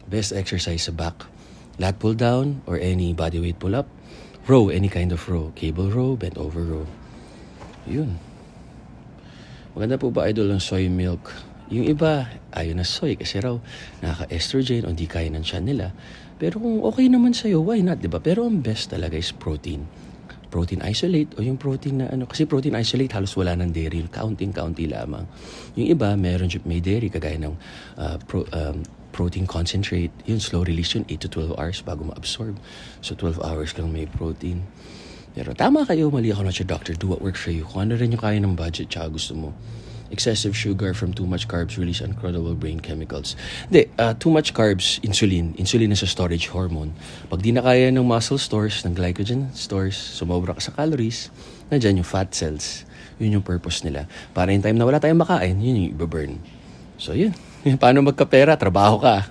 best exercise sa back. Lat pull down or any body weight pull up. Row, any kind of row. Cable row, bent over row. Yun. Maganda po ba, idol, ng soy milk? Yung iba, ayaw na soy kasi raw nakaka-estrogen o di kaya ng tiyan nila. Pero kung okay naman sa'yo, why not, diba? Pero ang best talaga is protein. Protein isolate o yung protein na kasi protein isolate halos wala ng dairy, kaunting-kaunti lamang. Yung iba, may dairy kagaya ng protein concentrate. Yun, slow release yun, 8 to 12 hours bago ma-absorb. So 12 hours kang may protein. Pero tama kayo, mali ako, not your doctor. Do what works for you. Kung ano rin yung kaya ng budget tsaka gusto mo. Excessive sugar from too much carbs release uncontrollable brain chemicals. Hindi, too much carbs, insulin. Insulin is a storage hormone. Pag di na kaya ng muscle stores, ng glycogen stores, sumobra ka sa calories, nandyan yung fat cells. Yun yung purpose nila. Para in time na wala tayong makain, yun yung iba-burn. So yun. Paano magkapera? Trabaho ka.